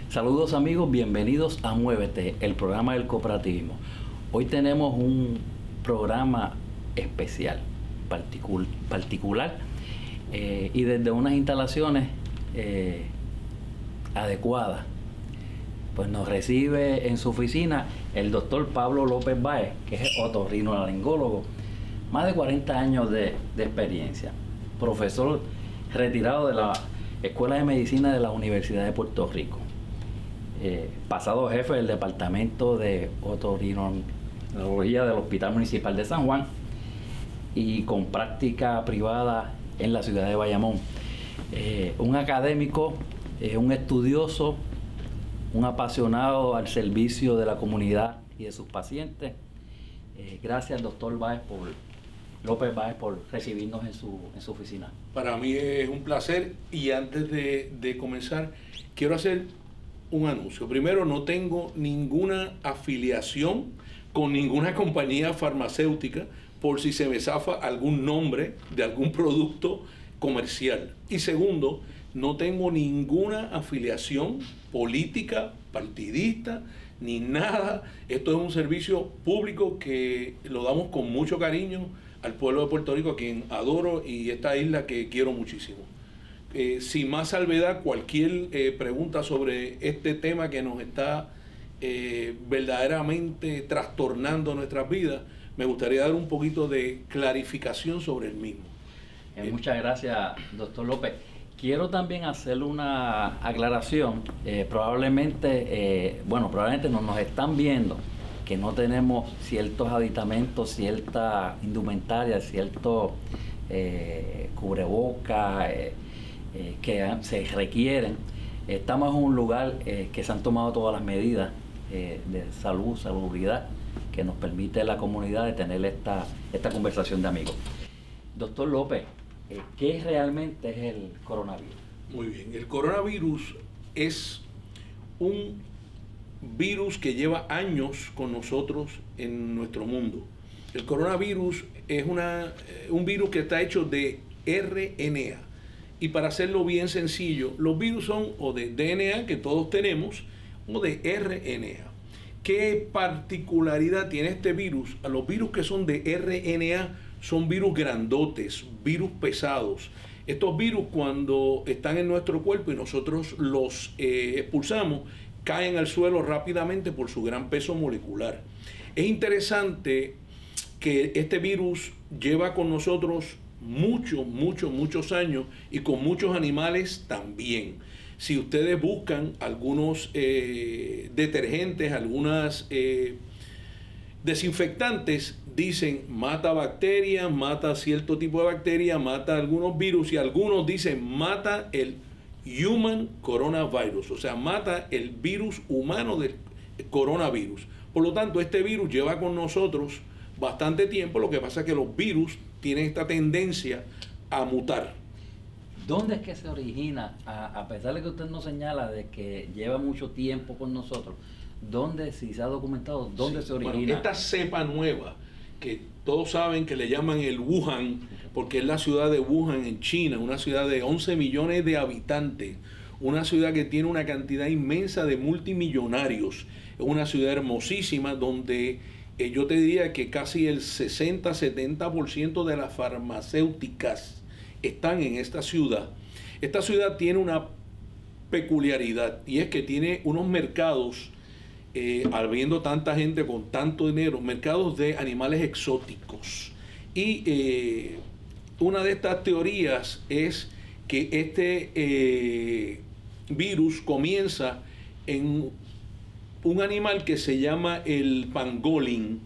Saludos amigos, bienvenidos a Muévete, el programa del cooperativismo. Hoy tenemos un programa especial, particular, y desde unas instalaciones adecuadas. Pues nos recibe en su oficina el doctor Pablo López Báez, que es otorrinolaringólogo, más de 40 años de experiencia, profesor retirado de la Escuela de Medicina de la Universidad de Puerto Rico, pasado jefe del Departamento de Otorrinología del Hospital Municipal de San Juan y con práctica privada en la ciudad de Bayamón. Un académico, un estudioso, un apasionado al servicio de la comunidad y de sus pacientes. Gracias al doctor López Báez por recibirnos en su oficina. Para mí es un placer, y antes de comenzar quiero hacer un anuncio. Primero, no tengo ninguna afiliación con ninguna compañía farmacéutica por si se me zafa algún nombre de algún producto comercial. Y segundo, no tengo ninguna afiliación política, partidista, ni nada. Esto es un servicio público que lo damos con mucho cariño al pueblo de Puerto Rico, a quien adoro, y esta isla que quiero muchísimo. Sin más salvedad, cualquier pregunta sobre este tema que nos está verdaderamente trastornando nuestras vidas, me gustaría dar un poquito de clarificación sobre el mismo. Muchas gracias, doctor López. Quiero también hacerle una aclaración. Probablemente nos están viendo que no tenemos ciertos aditamentos, cierta indumentaria, ciertos cubrebocas que se requieren. Estamos en un lugar que se han tomado todas las medidas de salubridad que nos permite la comunidad de tener esta conversación de amigos. Doctor López, ¿qué realmente es el coronavirus? Muy bien, el coronavirus es un virus que lleva años con nosotros en nuestro mundo. El coronavirus es un virus que está hecho de RNA. Y para hacerlo bien sencillo, los virus son o de DNA, que todos tenemos, o de RNA. ¿Qué particularidad tiene este virus? A los virus que son de RNA son virus grandotes, virus pesados. Estos virus, cuando están en nuestro cuerpo y nosotros los expulsamos, caen al suelo rápidamente por su gran peso molecular. Es interesante que este virus lleva con nosotros muchos años, y con muchos animales también. Si ustedes buscan algunos detergentes, algunas desinfectantes, dicen mata bacterias, mata cierto tipo de bacterias, mata algunos virus, y algunos dicen mata el human coronavirus, o sea, mata el virus humano del coronavirus. Por lo tanto, este virus lleva con nosotros bastante tiempo. Lo que pasa es que los virus tienen esta tendencia a mutar. ¿Dónde es que se origina? A pesar de que usted nos señala de que lleva mucho tiempo con nosotros, ¿dónde, si se ha documentado, dónde se origina? Bueno, esta cepa nueva, que todos saben que le llaman el Wuhan, porque es la ciudad de Wuhan en China, una ciudad de 11 millones de habitantes, una ciudad que tiene una cantidad inmensa de multimillonarios, es una ciudad hermosísima donde yo te diría que casi el 60-70% de las farmacéuticas están en esta ciudad. Esta ciudad tiene una peculiaridad, y es que tiene unos mercados, habiendo tanta gente con tanto dinero, mercados de animales exóticos. Y una de estas teorías es que este virus comienza en un animal que se llama el pangolín,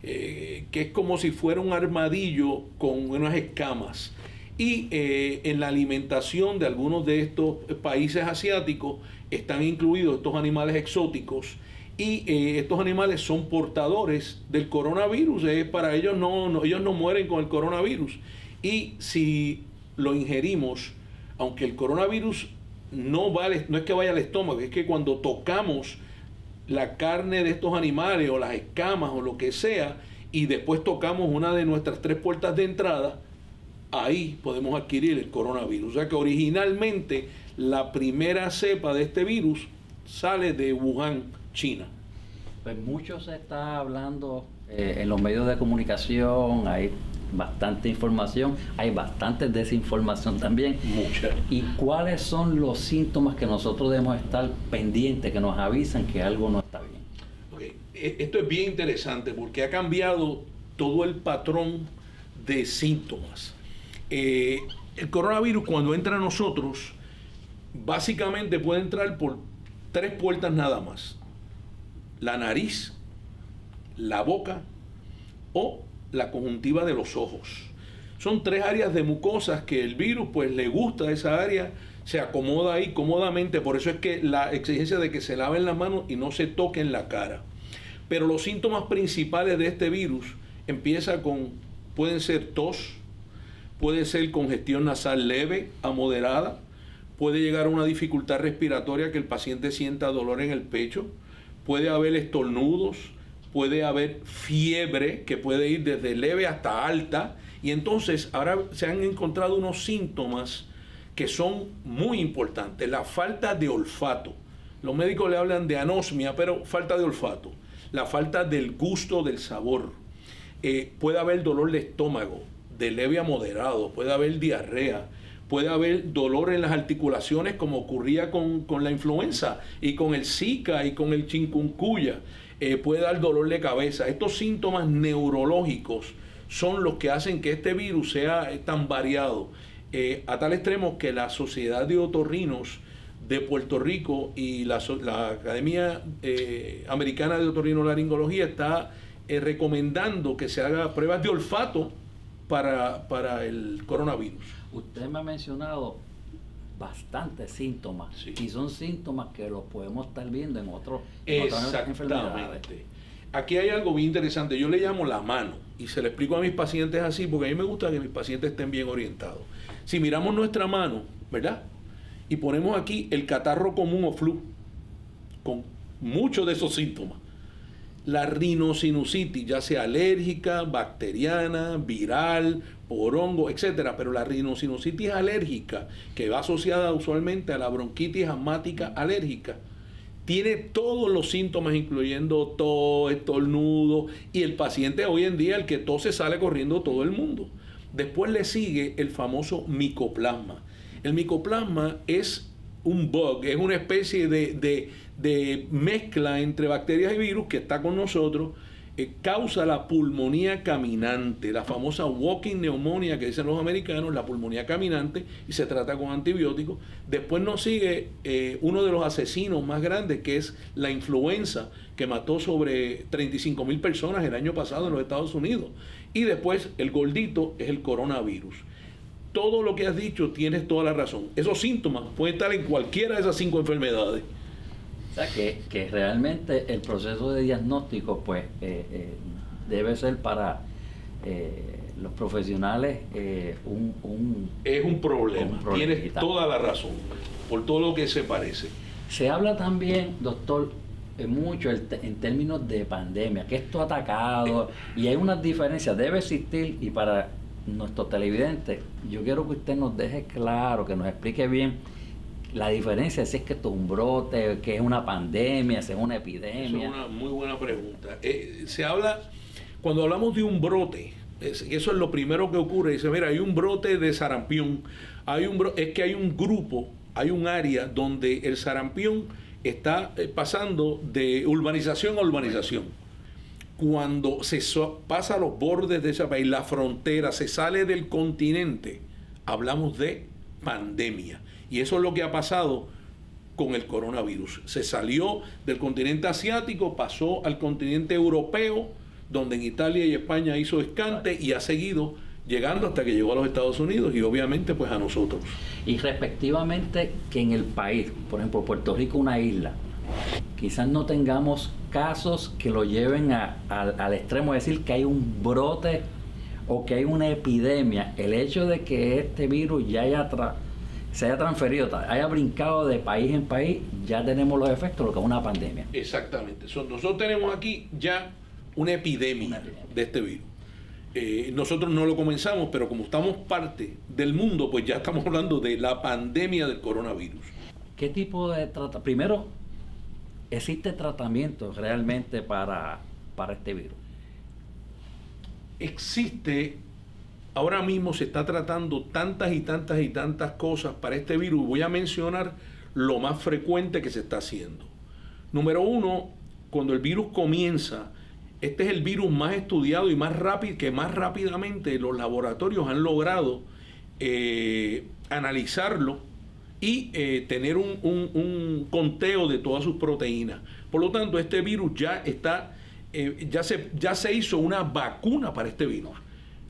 que es como si fuera un armadillo con unas escamas. Y en la alimentación de algunos de estos países asiáticos están incluidos estos animales exóticos, y estos animales son portadores del coronavirus. Para ellos ellos no mueren con el coronavirus. Y si lo ingerimos, aunque el coronavirus no es que vaya al estómago, es que cuando tocamos la carne de estos animales o las escamas o lo que sea, y después tocamos una de nuestras 3 puertas de entrada, ahí podemos adquirir el coronavirus. O sea que originalmente la primera cepa de este virus sale de Wuhan, China. Pues mucho se está hablando en los medios de comunicación, hay bastante información, hay bastante desinformación también. Mucha. ¿Y cuáles son los síntomas que nosotros debemos estar pendientes, que nos avisan que algo no está bien? Okay. Esto es bien interesante porque ha cambiado todo el patrón de síntomas. El coronavirus, cuando entra a nosotros, básicamente puede entrar por 3 puertas nada más: la nariz, la boca o la conjuntiva de los ojos. Son 3 áreas de mucosas que el virus pues le gusta esa área, se acomoda ahí cómodamente. Por eso es que la exigencia de que se laven las manos y no se toquen la cara. Pero los síntomas principales de este virus pueden ser tos, puede ser congestión nasal leve a moderada, puede llegar a una dificultad respiratoria que el paciente sienta dolor en el pecho, puede haber estornudos, puede haber fiebre que puede ir desde leve hasta alta, y entonces ahora se han encontrado unos síntomas que son muy importantes. La falta de olfato. Los médicos le hablan de anosmia, pero falta de olfato. La falta del gusto del sabor. Puede haber dolor de estómago, de leve a moderado, puede haber diarrea, puede haber dolor en las articulaciones como ocurría con la influenza y con el Zika y con el chikungunya. Puede dar dolor de cabeza. Estos síntomas neurológicos son los que hacen que este virus sea tan variado, a tal extremo que la Sociedad de Otorrinos de Puerto Rico y la Academia Americana de Otorrinolaringología está recomendando que se haga pruebas de olfato para el coronavirus. Usted me ha mencionado bastantes síntomas, sí, y son síntomas que los podemos estar viendo en otras enfermedades. Exactamente. Aquí hay algo bien interesante. Yo le llamo la mano y se lo explico a mis pacientes así porque a mí me gusta que mis pacientes estén bien orientados. Si miramos nuestra mano, ¿verdad?, y ponemos aquí el catarro común o flu con muchos de esos síntomas, la rinosinusitis, ya sea alérgica, bacteriana, viral, por hongo, etcétera, pero la rinosinusitis alérgica, que va asociada usualmente a la bronquitis asmática alérgica, tiene todos los síntomas, incluyendo tos, estornudo, y el paciente hoy en día, el que tose, sale corriendo todo el mundo. Después le sigue el famoso micoplasma. El micoplasma es un bug, es una especie de mezcla entre bacterias y virus que está con nosotros, causa la pulmonía caminante, la famosa walking pneumonia que dicen los americanos, la pulmonía caminante, y se trata con antibióticos. Después nos sigue uno de los asesinos más grandes, que es la influenza, que mató sobre 35,000 personas el año pasado en los Estados Unidos. Y después el gordito es el coronavirus. Todo lo que has dicho tienes toda la razón. Esos síntomas pueden estar en cualquiera de esas 5 enfermedades. O sea, que realmente el proceso de diagnóstico pues debe ser para los profesionales es un problema. Tienes toda la razón, por todo lo que se parece. Se habla también, doctor, mucho en términos de pandemia, que esto ha atacado y hay unas diferencias, debe existir, y para nuestros televidentes, yo quiero que usted nos deje claro, que nos explique bien la diferencia, si es que esto es un brote, que es una pandemia, si es una epidemia. Esa es una muy buena pregunta. Se habla, cuando hablamos de un brote, eso es lo primero que ocurre. Dice, mira, hay un brote de sarampión, es que hay un grupo, hay un área donde el sarampión está pasando de urbanización a urbanización. Cuando se pasa a los bordes de ese país, la frontera, se sale del continente, hablamos de pandemia. Y eso es lo que ha pasado con el coronavirus. Se salió del continente asiático, pasó al continente europeo, donde en Italia y España hizo escante y ha seguido llegando hasta que llegó a los Estados Unidos y obviamente pues a nosotros. Y respectivamente que en el país, por ejemplo, Puerto Rico, una isla, quizás no tengamos casos que lo lleven al extremo de decir que hay un brote o que hay una epidemia. El hecho de que este virus ya se haya transferido, haya brincado de país en país, ya tenemos los efectos de lo que es una pandemia. Exactamente. Nosotros tenemos aquí ya una epidemia de este virus. Nosotros no lo comenzamos, pero como estamos parte del mundo, pues ya estamos hablando de la pandemia del coronavirus. ¿Qué tipo de tratamiento? Primero, ¿existe tratamiento realmente para este virus? Existe, ahora mismo se está tratando tantas y tantas y tantas cosas para este virus. Voy a mencionar lo más frecuente que se está haciendo. Número uno, cuando el virus comienza, este es el virus más estudiado y más rápido, que más rápidamente los laboratorios han logrado analizarlo y tener un conteo de todas sus proteínas. Por lo tanto, este virus ya está, ya se hizo una vacuna para este virus.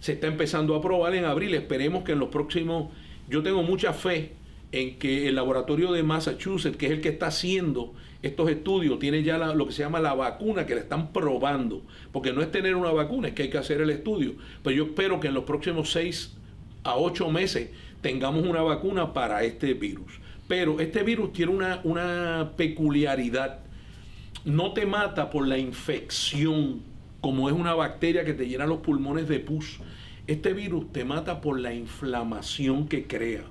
Se está empezando a probar en abril. Esperemos que en los próximos, yo tengo mucha fe en que el laboratorio de Massachusetts, que es el que está haciendo estos estudios, tiene ya lo que se llama la vacuna, que la están probando, porque no es tener una vacuna, es que hay que hacer el estudio. Pero yo espero que en los próximos 6 a 8 meses tengamos una vacuna para este virus. Pero este virus tiene una peculiaridad. No te mata por la infección, como es una bacteria que te llena los pulmones de pus. Este virus te mata por la inflamación que crea.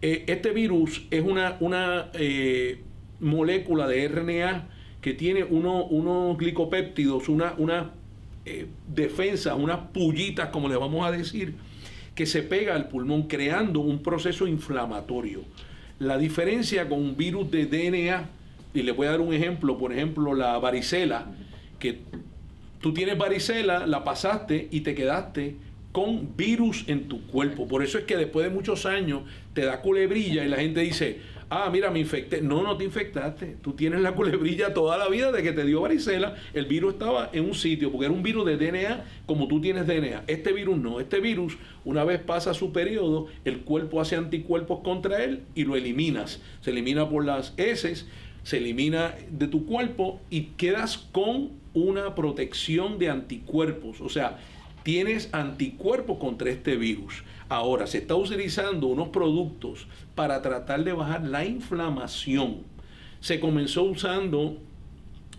Este virus es una molécula de RNA que tiene unos glicopéptidos, una defensa, unas pullitas, como le vamos a decir, que se pega al pulmón creando un proceso inflamatorio. La diferencia con un virus de DNA, y le voy a dar un ejemplo, por ejemplo la varicela, que tú tienes varicela, la pasaste y te quedaste con virus en tu cuerpo. Por eso es que después de muchos años te da culebrilla y la gente dice, mira, me infecté. No te infectaste. Tú tienes la culebrilla toda la vida de que te dio varicela. El virus estaba en un sitio porque era un virus de DNA como tú tienes DNA. Este virus no. Este virus, una vez pasa su periodo, el cuerpo hace anticuerpos contra él y lo eliminas. Se elimina por las heces, se elimina de tu cuerpo y quedas con una protección de anticuerpos. O sea, tienes anticuerpos contra este virus. Ahora, se está utilizando unos productos para tratar de bajar la inflamación. Se comenzó usando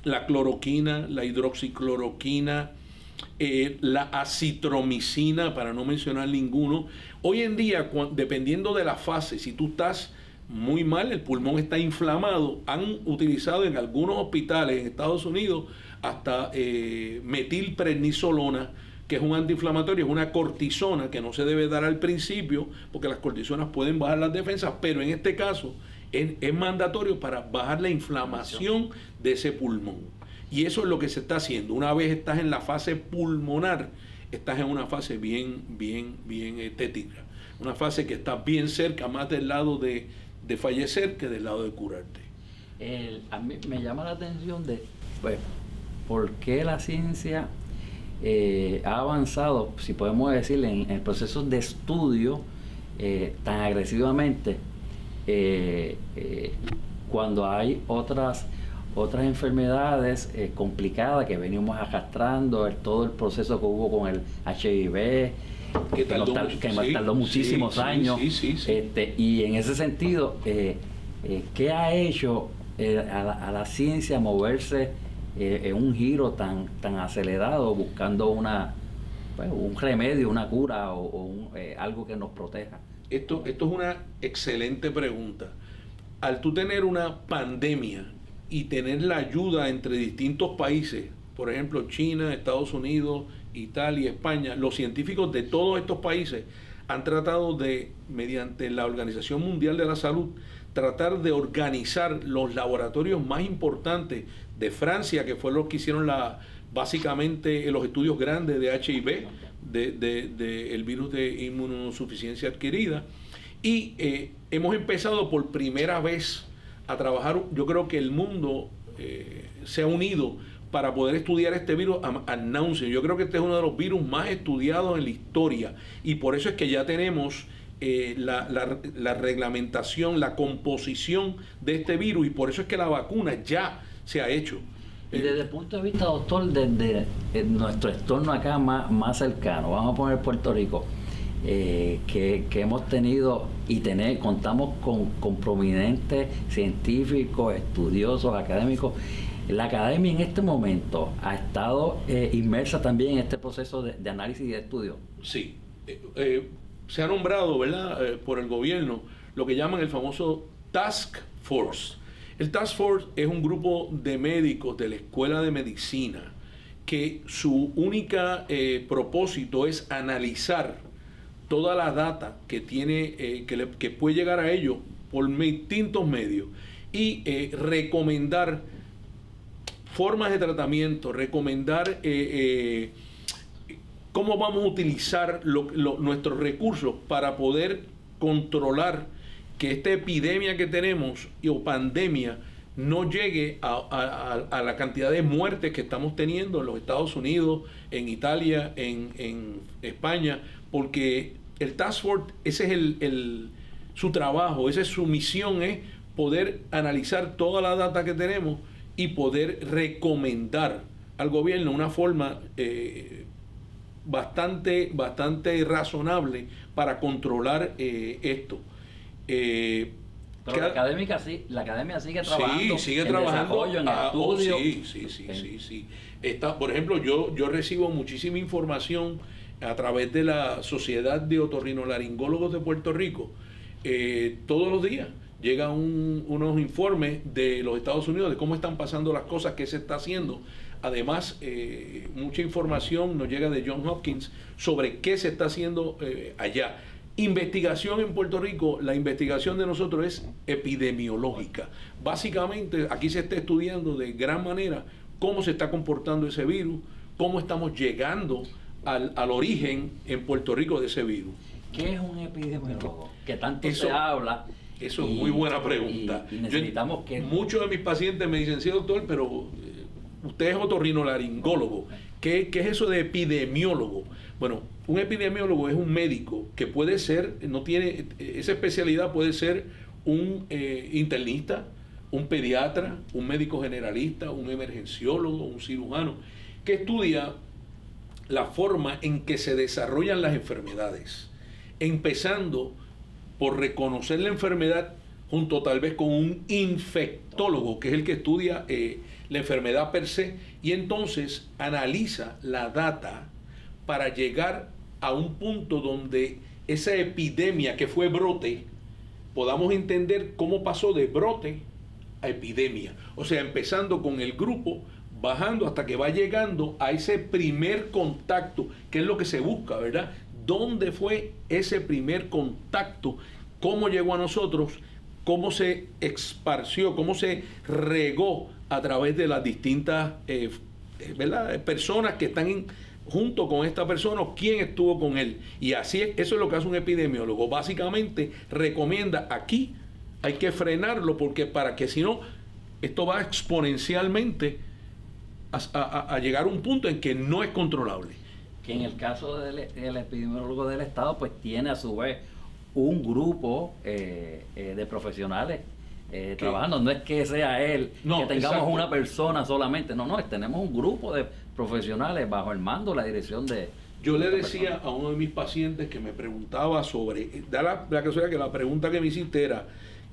la cloroquina, la hidroxicloroquina, la acitromicina, para no mencionar ninguno. Hoy en día, dependiendo de la fase, si tú estás muy mal, el pulmón está inflamado, han utilizado en algunos hospitales en Estados Unidos hasta metilprednisolona, que es un antiinflamatorio, es una cortisona que no se debe dar al principio, porque las cortisonas pueden bajar las defensas, pero en este caso es mandatorio para bajar la inflamación de ese pulmón. Y eso es lo que se está haciendo. Una vez estás en la fase pulmonar, estás en una fase bien tétrica, una fase que está bien cerca, más del lado de fallecer que del lado de curarte. A mí me llama la atención de por qué la ciencia ha avanzado, si podemos decir, en el proceso de estudio tan agresivamente cuando hay otras enfermedades complicadas que venimos arrastrando, todo el proceso que hubo con el HIV, que tardó muchísimos años. Y en ese sentido, ¿qué ha hecho a la ciencia moverse en un giro tan acelerado, buscando un remedio, una cura o algo que nos proteja? Esto es una excelente pregunta. Al tú tener una pandemia y tener la ayuda entre distintos países, por ejemplo China, Estados Unidos, Italia, España, los científicos de todos estos países han tratado de, mediante la Organización Mundial de la Salud, tratar de organizar los laboratorios más importantes de Francia, que fue los que hicieron básicamente los estudios grandes de HIV, el virus de inmunosuficiencia adquirida. Y hemos empezado por primera vez a trabajar. Yo creo que el mundo se ha unido para poder estudiar este virus ad nauseam. Yo creo que este es uno de los virus más estudiados en la historia, y por eso es que ya tenemos la reglamentación, la composición de este virus, y por eso es que la vacuna ya se ha hecho. Y desde el punto de vista, doctor, desde nuestro entorno acá más cercano, vamos a poner Puerto Rico, que hemos tenido contamos con prominentes científicos, estudiosos, académicos. La academia en este momento ha estado inmersa también en este proceso de análisis y de estudio. Sí, se ha nombrado, ¿verdad?, por el gobierno, lo que llaman el famoso Task Force. El Task Force es un grupo de médicos de la Escuela de Medicina que su única propósito es analizar toda la data que tiene, que puede llegar a ellos por distintos medios y recomendar formas de tratamiento, recomendar cómo vamos a utilizar nuestros recursos para poder controlar que esta epidemia que tenemos o pandemia no llegue a la cantidad de muertes que estamos teniendo en los Estados Unidos, en Italia, en España, porque el Task Force, ese es su trabajo, esa es su misión, es poder analizar toda la data que tenemos y poder recomendar al gobierno una forma bastante razonable para controlar esto. Pero la academia sigue trabajando. Sí, sigue en trabajando. Desarrollo, en estudio. Sí. Por ejemplo, yo recibo muchísima información a través de la Sociedad de Otorrinolaringólogos de Puerto Rico. Todos los días llegan unos informes de los Estados Unidos de cómo están pasando las cosas, qué se está haciendo. Además, mucha información nos llega de Johns Hopkins sobre qué se está haciendo allá. Investigación en Puerto Rico, la investigación de nosotros es epidemiológica. Básicamente, aquí se está estudiando de gran manera cómo se está comportando ese virus, cómo estamos llegando al origen en Puerto Rico de ese virus. ¿Qué es un epidemiólogo? Que tanto se habla. Eso es muy buena pregunta. Y necesitamos que... Muchos de mis pacientes me dicen, sí, doctor, pero usted es otorrinolaringólogo. ¿Qué es eso de epidemiólogo? Bueno, un epidemiólogo es un médico que puede ser, esa especialidad puede ser un internista, un pediatra, un médico generalista, un emergenciólogo, un cirujano, que estudia la forma en que se desarrollan las enfermedades, empezando por reconocer la enfermedad junto tal vez con un infectólogo, que es el que estudia la enfermedad per se, y entonces analiza la data para llegar a un punto donde esa epidemia que fue brote, podamos entender cómo pasó de brote a epidemia. O sea, empezando con el grupo, bajando hasta que va llegando a ese primer contacto, que es lo que se busca, ¿verdad? ¿Dónde fue ese primer contacto? ¿Cómo llegó a nosotros? ¿Cómo se esparció? ¿Cómo se regó a través de las distintas ¿verdad? Personas que están junto con esta persona o quién estuvo con él? Y así eso es lo que hace un epidemiólogo. Básicamente recomienda aquí hay que frenarlo porque para que si no esto va exponencialmente a llegar a un punto en que no es controlable. Que en el caso del epidemiólogo del Estado pues tiene a su vez un grupo de profesionales trabajando. No es que sea él, que tengamos exacto. una persona solamente, no, tenemos un grupo de profesionales bajo el mando, la dirección de... Yo le decía a uno de mis pacientes que me preguntaba sobre, da la casualidad que la pregunta que me hiciste era,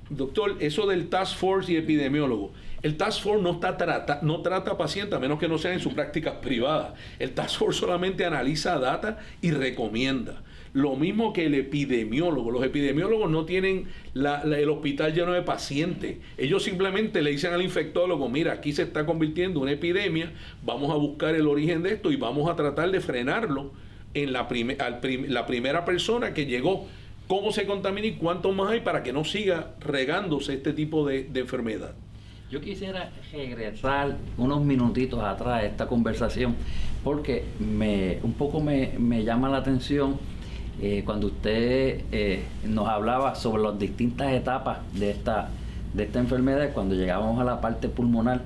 doctor, eso del Task Force y epidemiólogo, el Task Force no trata pacientes a menos que no sean en sus prácticas privadas. El Task Force solamente analiza data y recomienda. Lo mismo que el epidemiólogo. Los epidemiólogos no tienen el hospital lleno de pacientes. Ellos simplemente le dicen al infectólogo, mira, aquí se está convirtiendo en una epidemia, vamos a buscar el origen de esto y vamos a tratar de frenarlo en la primera persona que llegó. Cómo se contamina y cuántos más hay para que no siga regándose este tipo de enfermedad. Yo quisiera regresar unos minutitos atrás de esta conversación porque un poco me llama la atención cuando usted nos hablaba sobre las distintas etapas de esta enfermedad, cuando llegábamos a la parte pulmonar,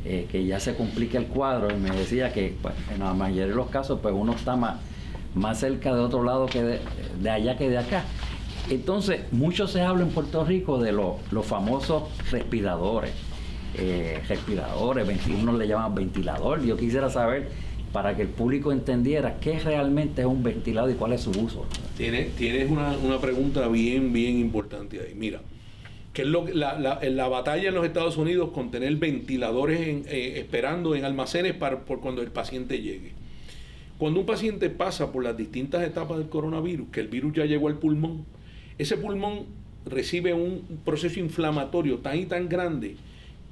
que ya se complica el cuadro, y me decía que pues, en la mayoría de los casos pues uno está más cerca de otro lado que de allá que de acá. Entonces, mucho se habla en Puerto Rico de los famosos respiradores. Unos le llaman ventilador. Yo quisiera saber, para que el público entendiera, qué realmente es un ventilador y cuál es su uso. Tienes una pregunta bien importante ahí. Mira, que es la batalla en los Estados Unidos con tener ventiladores esperando en almacenes por cuando el paciente llegue. Cuando un paciente pasa por las distintas etapas del coronavirus, que el virus ya llegó al pulmón, ese pulmón recibe un proceso inflamatorio tan y tan grande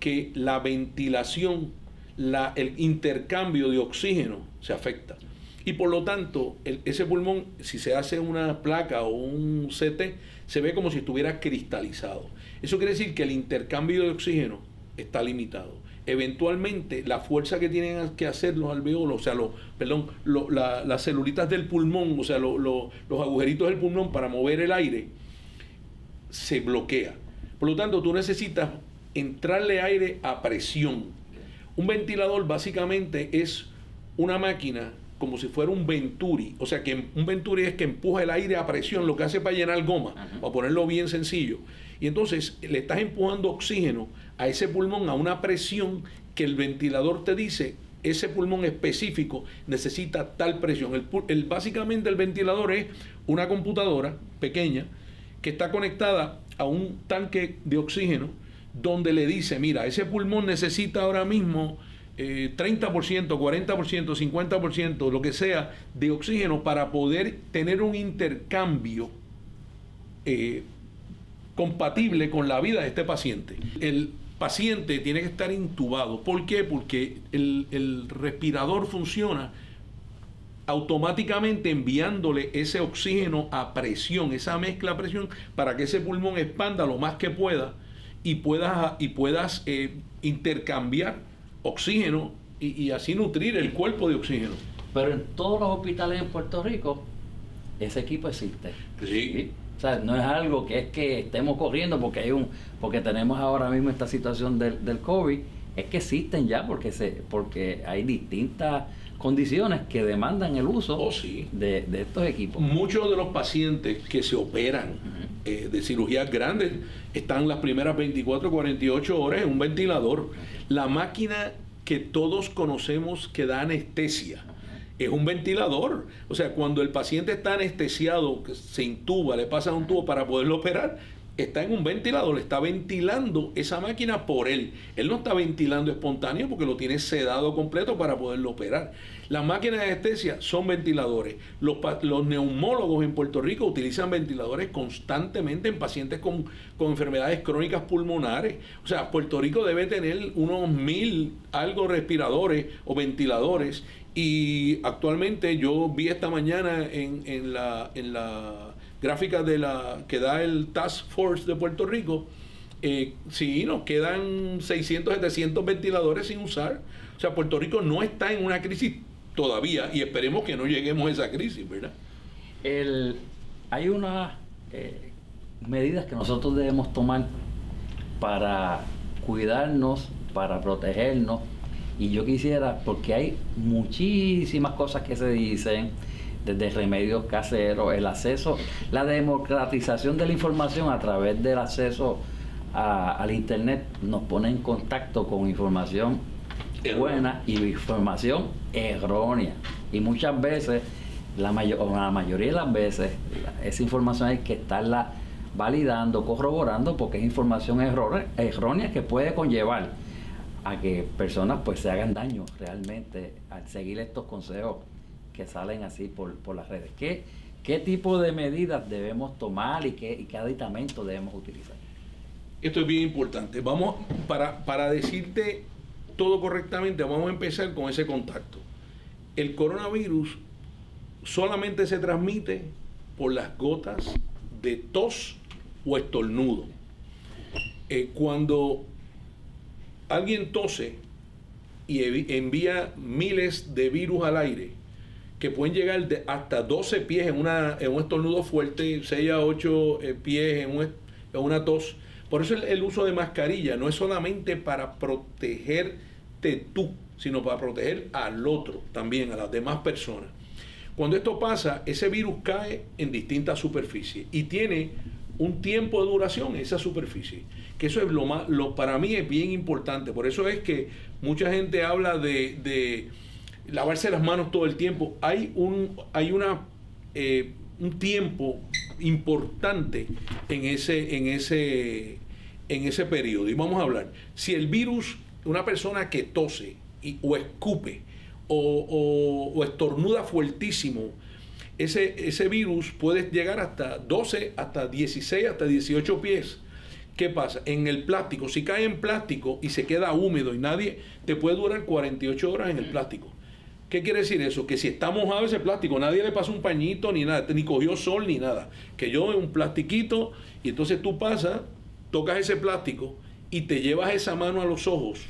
que la ventilación, el intercambio de oxígeno se afecta. Y por lo tanto, ese pulmón, si se hace una placa o un CT, se ve como si estuviera cristalizado. Eso quiere decir que el intercambio de oxígeno está limitado. Eventualmente, la fuerza que tienen que hacer los alveolos, o sea, las celulitas del pulmón, o sea, los agujeritos del pulmón para mover el aire, se bloquea. Por lo tanto, tú necesitas entrarle aire a presión. Un ventilador básicamente es una máquina como si fuera un Venturi. O sea, que un Venturi es que empuja el aire a presión, lo que hace para llenar goma, para ponerlo bien sencillo. Y entonces le estás empujando oxígeno a ese pulmón a una presión que el ventilador te dice, ese pulmón específico necesita tal presión. Básicamente el ventilador es una computadora pequeña que está conectada a un tanque de oxígeno donde le dice, mira, ese pulmón necesita ahora mismo 30%, 40%, 50%, lo que sea, de oxígeno para poder tener un intercambio compatible con la vida de este paciente. El paciente tiene que estar intubado. ¿Por qué? Porque el respirador funciona automáticamente enviándole ese oxígeno a presión, esa mezcla a presión, para que ese pulmón expanda lo más que pueda y puedas intercambiar oxígeno y así nutrir el cuerpo de oxígeno. Pero en todos los hospitales en Puerto Rico ese equipo existe. Sí. O sea, no es algo que es que estemos corriendo porque tenemos ahora mismo esta situación del COVID, es que existen ya porque hay distintas condiciones que demandan el uso de estos equipos. Muchos de los pacientes que se operan de cirugías grandes están las primeras 24, 48 horas en un ventilador. La máquina que todos conocemos que da anestesia es un ventilador. O sea, cuando el paciente está anestesiado, que se intuba, le pasan un tubo para poderlo operar, está en un ventilador, está ventilando esa máquina por él. Él no está ventilando espontáneo porque lo tiene sedado completo para poderlo operar. Las máquinas de anestesia son ventiladores. Los neumólogos en Puerto Rico utilizan ventiladores constantemente en pacientes con enfermedades crónicas pulmonares. O sea, Puerto Rico debe tener unos 1000 algo respiradores o ventiladores. Y actualmente yo vi esta mañana en la gráfica que da el Task Force de Puerto Rico, sí, nos quedan 600, 700 ventiladores sin usar. O sea, Puerto Rico no está en una crisis todavía y esperemos que no lleguemos a esa crisis, ¿verdad? Hay unas medidas que nosotros debemos tomar para cuidarnos, para protegernos. Y yo quisiera, porque hay muchísimas cosas que se dicen, desde remedios caseros, el acceso, la democratización de la información a través del acceso al internet nos pone en contacto con información buena y información errónea. Y muchas veces, la mayoría de las veces, esa información hay que estarla validando, corroborando, porque es información errónea que puede conllevar a que personas pues se hagan daño realmente al seguir estos consejos que salen así por las redes. ¿Qué tipo de medidas debemos tomar y qué aditamento debemos utilizar? Esto es bien importante. Vamos, para decirte todo correctamente, vamos a empezar con ese contacto. El coronavirus solamente se transmite por las gotas de tos o estornudo. Cuando alguien tose y envía miles de virus al aire, que pueden llegar hasta 12 pies en un estornudo fuerte, 6 a 8 pies en una tos. Por eso el uso de mascarilla no es solamente para protegerte tú, sino para proteger al otro también, a las demás personas. Cuando esto pasa, ese virus cae en distintas superficies y tiene un tiempo de duración en esa superficie, que eso es para mí es bien importante. Por eso es que mucha gente habla de lavarse las manos todo el tiempo. Hay un tiempo importante en ese periodo. Y vamos a hablar, si el virus, una persona que tose o escupe o estornuda fuertísimo, ese virus puede llegar hasta 12, hasta 16, hasta 18 pies, ¿Qué pasa? En el plástico, si cae en plástico y se queda húmedo y nadie, te puede durar 48 horas en el plástico. ¿Qué quiere decir eso? Que si está mojado ese plástico, nadie le pasó un pañito ni nada, ni cogió sol ni nada. Que yo un plastiquito y entonces tú pasas, tocas ese plástico y te llevas esa mano a los ojos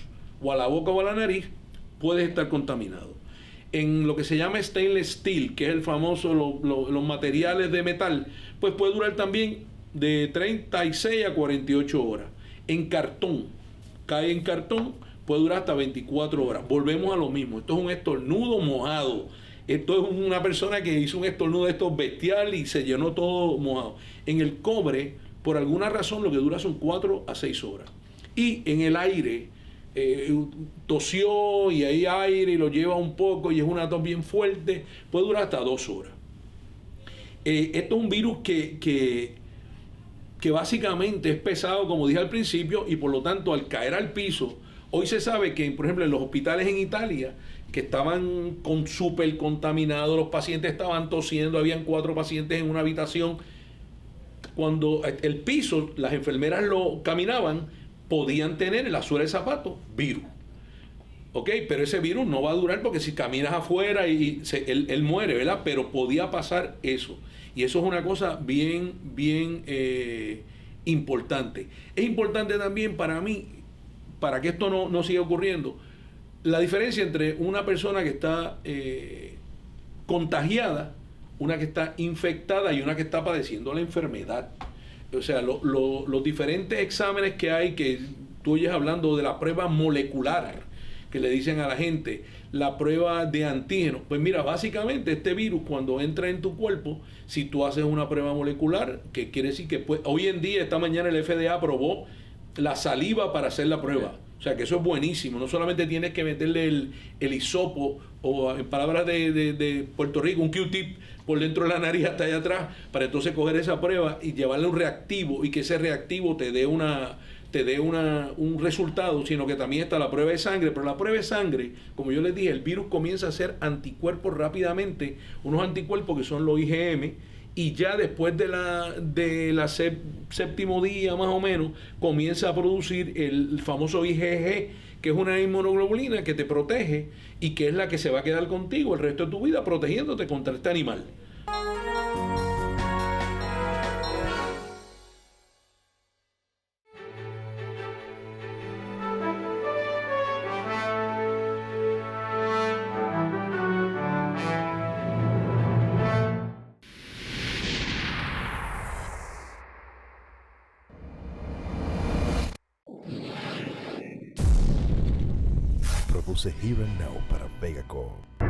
o a la boca o a la nariz, puedes estar contaminado. En lo que se llama stainless steel, que es el famoso, los materiales de metal, pues puede durar también de 36 a 48 horas. En cartón, cae en cartón, puede durar hasta 24 horas. Volvemos a lo mismo, esto es un estornudo mojado. Esto es una persona que hizo un estornudo de estos bestial y se llenó todo mojado. En el cobre, por alguna razón, lo que dura son 4 a 6 horas. Y en el aire, tosió y hay aire y lo lleva un poco y es una tos bien fuerte, puede durar hasta 2 horas. Esto es un virus que básicamente es pesado, como dije al principio, y por lo tanto al caer al piso, hoy se sabe que, por ejemplo, en los hospitales en Italia, que estaban súper contaminados, los pacientes estaban tosiendo, habían 4 pacientes en una habitación, cuando el piso, las enfermeras lo caminaban, podían tener en la suela del zapato virus. ¿Ok? Pero ese virus no va a durar porque si caminas afuera él muere, ¿verdad? Pero podía pasar eso. Y eso es una cosa bien importante. Es importante también para mí, para que esto no siga ocurriendo, la diferencia entre una persona que está contagiada, una que está infectada y una que está padeciendo la enfermedad. O sea, los diferentes exámenes que hay, que tú oyes hablando de la prueba molecular, que le dicen a la gente, la prueba de antígenos. Pues mira, básicamente este virus cuando entra en tu cuerpo, si tú haces una prueba molecular, que quiere decir que hoy en día, esta mañana el FDA aprobó la saliva para hacer la prueba. O sea que eso es buenísimo. No solamente tienes que meterle el hisopo, o en palabras de Puerto Rico, un Q-tip por dentro de la nariz hasta allá atrás, para entonces coger esa prueba y llevarle un reactivo y que ese reactivo te dé un resultado, sino que también está la prueba de sangre. Pero la prueba de sangre, como yo les dije, el virus comienza a hacer anticuerpos rápidamente, unos anticuerpos que son los IgM, y ya después de la séptimo día más o menos comienza a producir el famoso IgG, que es una inmunoglobulina que te protege y que es la que se va a quedar contigo el resto de tu vida protegiéndote contra este animal. Produce Here and Now para Vega Corp.